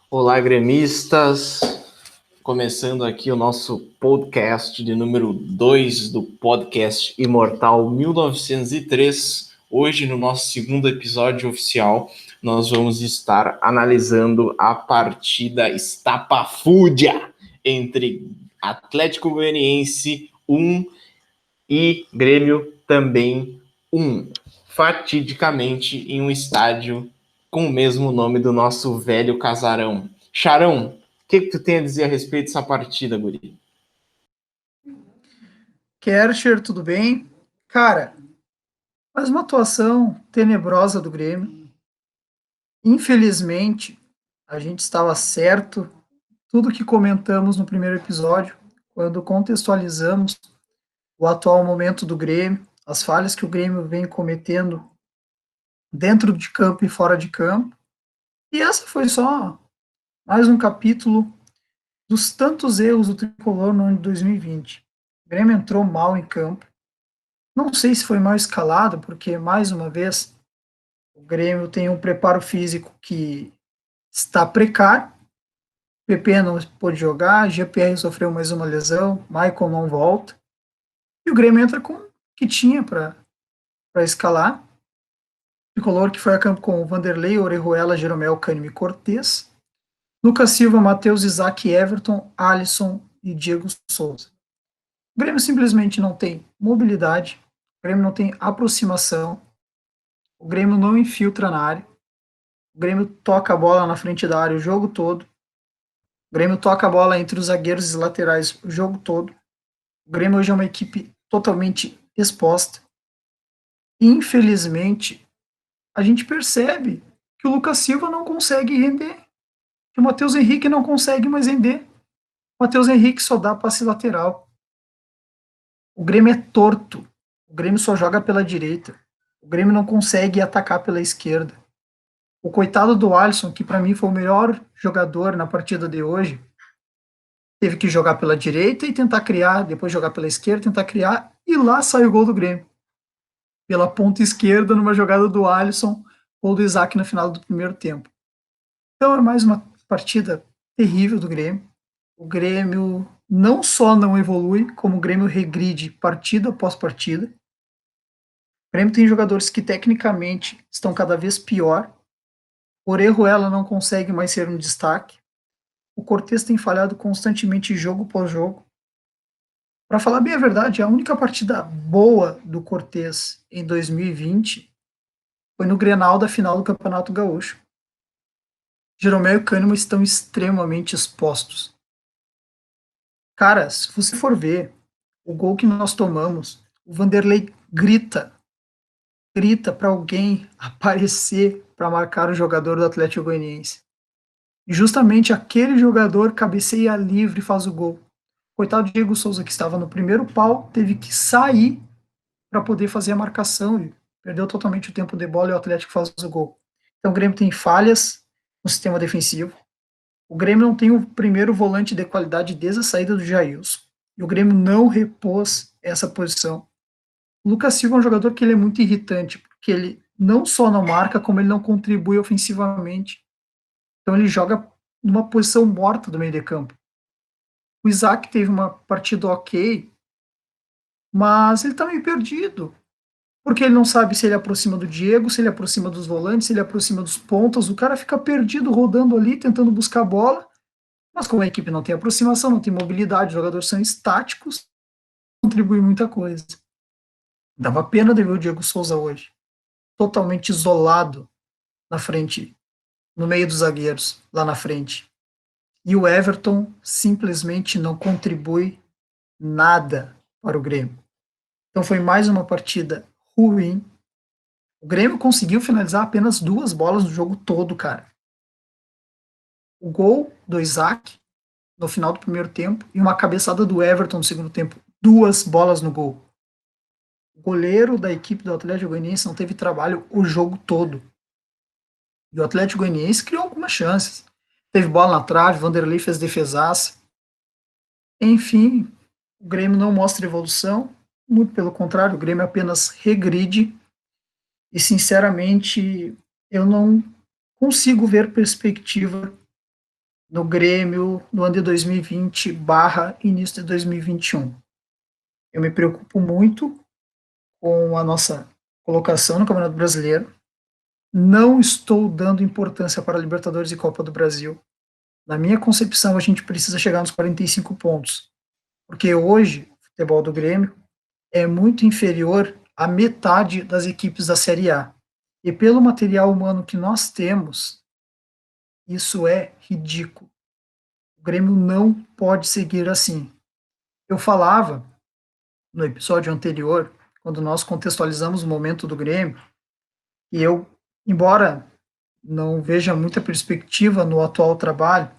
Olá, gremistas! Começando aqui o nosso podcast de número 2 do podcast Imortal 1903. Hoje, no nosso segundo episódio oficial, nós vamos estar analisando a partida estapafúrdia entre Atlético Goianiense 1 e Grêmio também 1. Fatidicamente em um estádio com o mesmo nome do nosso velho casarão. Charão, o que tu tem a dizer a respeito dessa partida, guri? Kercher, tudo bem? Cara, mais uma atuação tenebrosa do Grêmio. Infelizmente, a gente estava certo. Tudo que comentamos no primeiro episódio, quando contextualizamos o atual momento do Grêmio, as falhas que o Grêmio vem cometendo dentro de campo e fora de campo. E essa foi só mais um capítulo dos tantos erros do Tricolor no ano de 2020. O Grêmio entrou mal em campo. Não sei se foi mal escalado, porque, mais uma vez, o Grêmio tem um preparo físico que está precário. PP não pôde jogar, GPR sofreu mais uma lesão, Michael não volta. E o Grêmio entra com o que tinha para escalar. O Tricolor que foi a campo com Vanderlei, Orejuela, Jeromel, Cânime e Cortez. Lucas Silva, Matheus, Isaac, Everton, Alisson e Diego Souza. O Grêmio simplesmente não tem mobilidade, o Grêmio não tem aproximação, o Grêmio não infiltra na área, o Grêmio toca a bola na frente da área o jogo todo, o Grêmio toca a bola entre os zagueiros e os laterais o jogo todo. O Grêmio hoje é uma equipe totalmente exposta. Infelizmente, a gente percebe que o Lucas Silva não consegue render, que o Matheus Henrique não consegue mais render. O Matheus Henrique só dá passe lateral. O Grêmio é torto. O Grêmio só joga pela direita. O Grêmio não consegue atacar pela esquerda. O coitado do Alisson, que para mim foi o melhor jogador na partida de hoje, teve que jogar pela direita e tentar criar, depois jogar pela esquerda, tentar criar, e lá sai o gol do Grêmio. Pela ponta esquerda, numa jogada do Alisson ou do Isaac no final do primeiro tempo. Então é mais uma partida terrível do Grêmio. O Grêmio não só não evolui, como o Grêmio regride partida após partida. O Grêmio tem jogadores que tecnicamente estão cada vez pior. Orejuela não consegue mais ser um destaque. O Cortez tem falhado constantemente jogo após jogo. Para falar bem a verdade, a única partida boa do Cortez em 2020 foi no Grenal da final do Campeonato Gaúcho. Jeromel e Cânimo estão extremamente expostos. Cara, se você for ver o gol que nós tomamos, o Vanderlei grita para alguém aparecer para marcar o jogador do Atlético Goianiense. E justamente aquele jogador cabeceia livre e faz o gol. Coitado do Diego Souza, que estava no primeiro pau, teve que sair para poder fazer a marcação e perdeu totalmente o tempo de bola e o Atlético faz o gol. Então o Grêmio tem falhas no sistema defensivo. O Grêmio não tem o primeiro volante de qualidade desde a saída do Jailson. E o Grêmio não repôs essa posição. O Lucas Silva é um jogador que ele é muito irritante, porque ele não só não marca, como ele não contribui ofensivamente. Então ele joga numa posição morta do meio de campo. O Isaac teve uma partida ok, mas ele tá meio perdido. Porque ele não sabe se ele aproxima do Diego, se ele aproxima dos volantes, se ele aproxima dos pontas. O cara fica perdido, rodando ali, tentando buscar a bola. Mas como a equipe não tem aproximação, não tem mobilidade, os jogadores são estáticos, contribui muita coisa. Dava pena de ver o Diego Souza hoje, totalmente isolado na frente, no meio dos zagueiros, lá na frente. E o Everton simplesmente não contribui nada para o Grêmio. Então foi mais uma partida ruim. O Grêmio conseguiu finalizar apenas 2 bolas no jogo todo, cara. O gol do Isaac no final do primeiro tempo e uma cabeçada do Everton no segundo tempo. 2 bolas no gol. O goleiro da equipe do Atlético Goianiense não teve trabalho o jogo todo. E o Atlético Goianiense criou algumas chances. Teve bola na trave, Vanderlei fez defesaça. Enfim, o Grêmio não mostra evolução, muito pelo contrário, o Grêmio apenas regride. E, sinceramente, eu não consigo ver perspectiva no Grêmio no ano de 2020 barra início de 2021. Eu me preocupo muito com a nossa colocação no Campeonato Brasileiro. Não estou dando importância para a Libertadores e Copa do Brasil. Na minha concepção, a gente precisa chegar nos 45 pontos, porque hoje o futebol do Grêmio é muito inferior à metade das equipes da Série A. E pelo material humano que nós temos, isso é ridículo. O Grêmio não pode seguir assim. Eu falava no episódio anterior, quando nós contextualizamos o momento do Grêmio, e eu, embora não veja muita perspectiva no atual trabalho,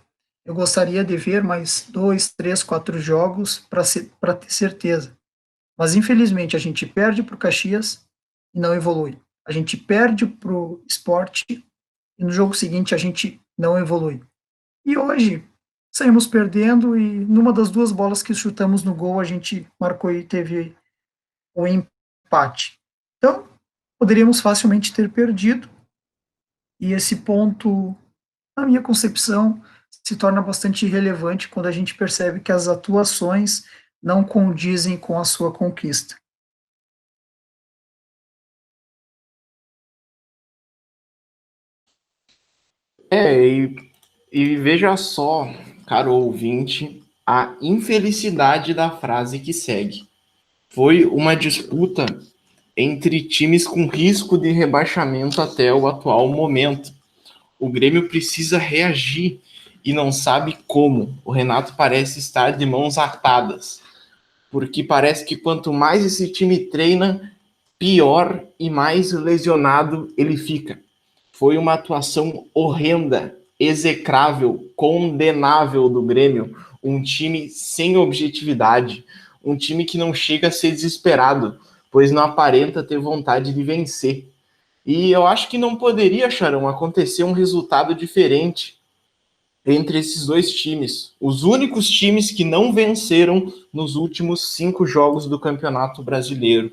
eu gostaria de ver mais 2, 3, 4 jogos para ter certeza. Mas infelizmente a gente perde para o Caxias e não evolui. A gente perde para o Sport e no jogo seguinte a gente não evolui. E hoje saímos perdendo e numa das duas bolas que chutamos no gol a gente marcou e teve o empate. Então, poderíamos facilmente ter perdido e esse ponto, na minha concepção, se torna bastante relevante quando a gente percebe que as atuações não condizem com a sua conquista. E veja só, caro ouvinte, a infelicidade da frase que segue. Foi uma disputa entre times com risco de rebaixamento até o atual momento. O Grêmio precisa reagir e não sabe como. O Renato parece estar de mãos atadas, porque parece que quanto mais esse time treina, pior e mais lesionado ele fica. Foi uma atuação horrenda, execrável, condenável do Grêmio. Um time sem objetividade, um time que não chega a ser desesperado, pois não aparenta ter vontade de vencer. E eu acho que não poderia, Charão, acontecer um resultado diferente entre esses dois times. Os únicos times que não venceram nos últimos 5 jogos do Campeonato Brasileiro.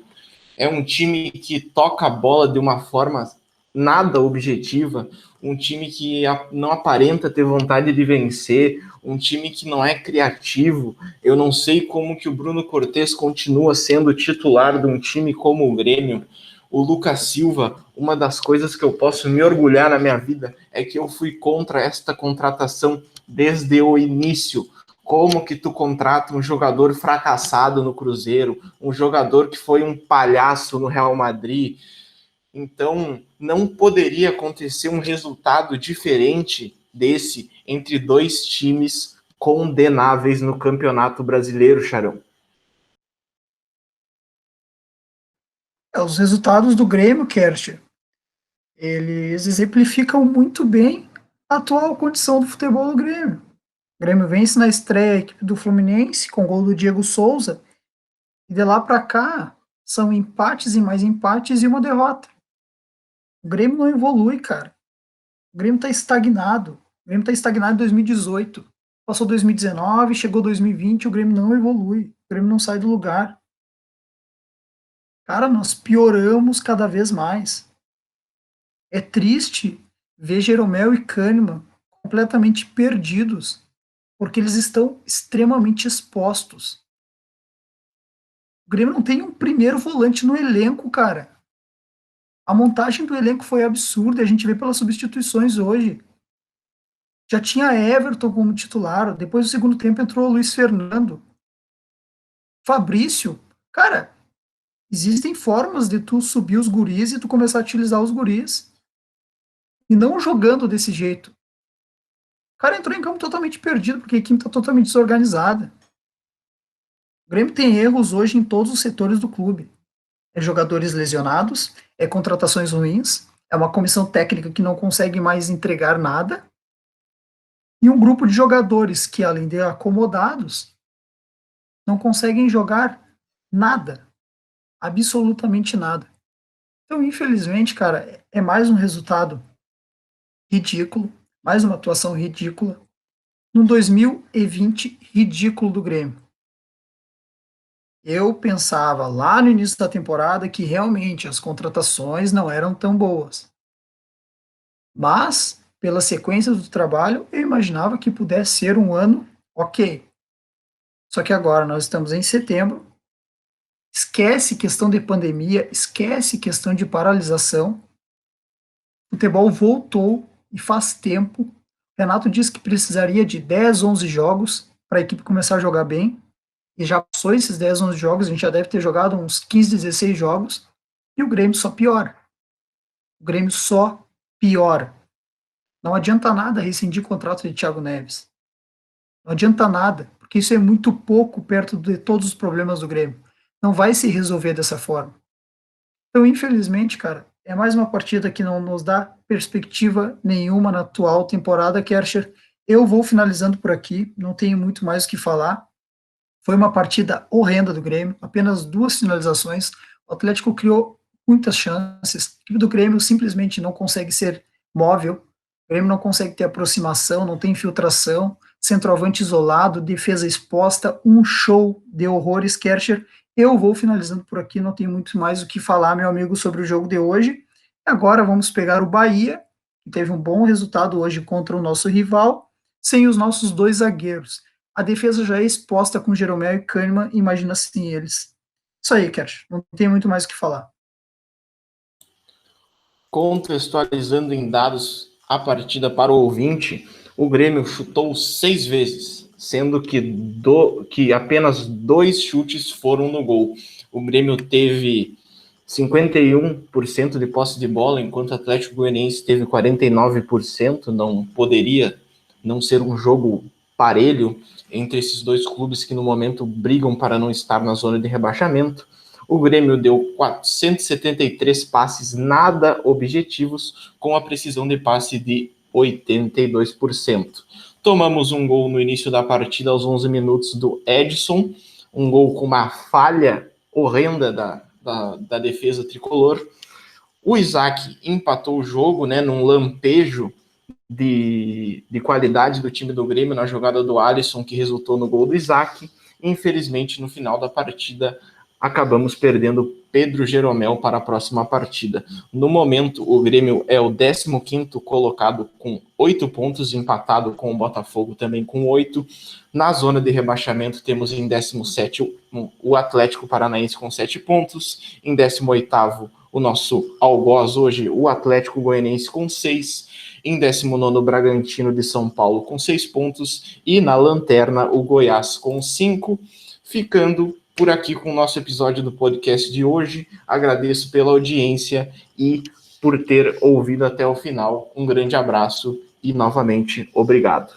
É um time que toca a bola de uma forma nada objetiva, um time que não aparenta ter vontade de vencer, um time que não é criativo. Eu não sei como que o Bruno Cortes continua sendo titular de um time como o Grêmio. O Lucas Silva, uma das coisas que eu posso me orgulhar na minha vida é que eu fui contra esta contratação desde o início. Como que tu contrata um jogador fracassado no Cruzeiro, um jogador que foi um palhaço no Real Madrid? Então, não poderia acontecer um resultado diferente desse entre dois times condenáveis no Campeonato Brasileiro, Charão. Os resultados do Grêmio, Kercher, eles exemplificam muito bem a atual condição do futebol do Grêmio. O Grêmio vence na estreia a equipe do Fluminense com o gol do Diego Souza e de lá para cá são empates e mais empates e uma derrota. O Grêmio não evolui, cara. O Grêmio está estagnado. O Grêmio está estagnado em 2018. Passou 2019, chegou 2020, o Grêmio não evolui. O Grêmio não sai do lugar. Cara, nós pioramos cada vez mais. É triste ver Jeromel e Kahneman completamente perdidos, porque eles estão extremamente expostos. O Grêmio não tem um primeiro volante no elenco, cara. A montagem do elenco foi absurda, a gente vê pelas substituições hoje. Já tinha Everton como titular, depois do segundo tempo entrou o Luiz Fernando. Fabrício, cara, existem formas de tu subir os guris e tu começar a utilizar os guris. E não jogando desse jeito. O cara entrou em campo totalmente perdido, porque a equipe está totalmente desorganizada. O Grêmio tem erros hoje em todos os setores do clube. É jogadores lesionados, é contratações ruins, é uma comissão técnica que não consegue mais entregar nada, e um grupo de jogadores que, além de acomodados, não conseguem jogar nada, absolutamente nada. Então, infelizmente, cara, é mais um resultado ridículo, mais uma atuação ridícula, num 2020 ridículo do Grêmio. Eu pensava lá no início da temporada que realmente as contratações não eram tão boas. Mas, pela sequência do trabalho, eu imaginava que pudesse ser um ano ok. Só que agora nós estamos em setembro, esquece questão de pandemia, esquece questão de paralisação, o futebol voltou e faz tempo. O Renato disse que precisaria de 10, 11 jogos para a equipe começar a jogar bem, e já passou esses 10, 11 jogos, a gente já deve ter jogado uns 15, 16 jogos, e o Grêmio só piora. O Grêmio só piora. Não adianta nada rescindir o contrato de Thiago Neves. Não adianta nada, porque isso é muito pouco perto de todos os problemas do Grêmio. Não vai se resolver dessa forma. Então, infelizmente, cara, é mais uma partida que não nos dá perspectiva nenhuma na atual temporada, Kercher. Eu vou finalizando por aqui, não tenho muito mais o que falar. Foi uma partida horrenda do Grêmio, apenas 2 finalizações. O Atlético criou muitas chances. A equipe do Grêmio simplesmente não consegue ser móvel. O Grêmio não consegue ter aproximação, não tem infiltração. Centroavante isolado, defesa exposta, um show de horrores, Kercher. Eu vou finalizando por aqui, não tenho muito mais o que falar, meu amigo, sobre o jogo de hoje. Agora vamos pegar o Bahia, que teve um bom resultado hoje contra o nosso rival, sem os nossos 2 zagueiros. A defesa já é exposta com Jeromel e Kahneman, imagina sem eles. Isso aí, Kersh, não tem muito mais o que falar. Contextualizando em dados a partida para o ouvinte, o Grêmio chutou 6 vezes, sendo que apenas 2 chutes foram no gol. O Grêmio teve 51% de posse de bola, enquanto o Atlético Goianiense teve 49%. Não poderia não ser um jogo parelho entre esses 2 clubes que no momento brigam para não estar na zona de rebaixamento. O Grêmio deu 473 passes nada objetivos, com a precisão de passe de 82%. Tomamos um gol no início da partida, aos 11 minutos, do Edson, um gol com uma falha horrenda da defesa tricolor. O Isaac empatou o jogo, né, num lampejo de qualidade do time do Grêmio na jogada do Alisson, que resultou no gol do Isaac. Infelizmente, no final da partida, acabamos perdendo Pedro Jeromel para a próxima partida. No momento, o Grêmio é o 15º colocado com 8 pontos, empatado com o Botafogo também com 8. Na zona de rebaixamento, temos em 17º o Atlético Paranaense com 7 pontos, em 18º o nosso algoz hoje, o Atlético Goianiense com 6, em 19º o Bragantino de São Paulo com 6 pontos, e na lanterna o Goiás com 5, ficando por aqui com o nosso episódio do podcast de hoje. Agradeço pela audiência e por ter ouvido até o final. Um grande abraço e, novamente, obrigado.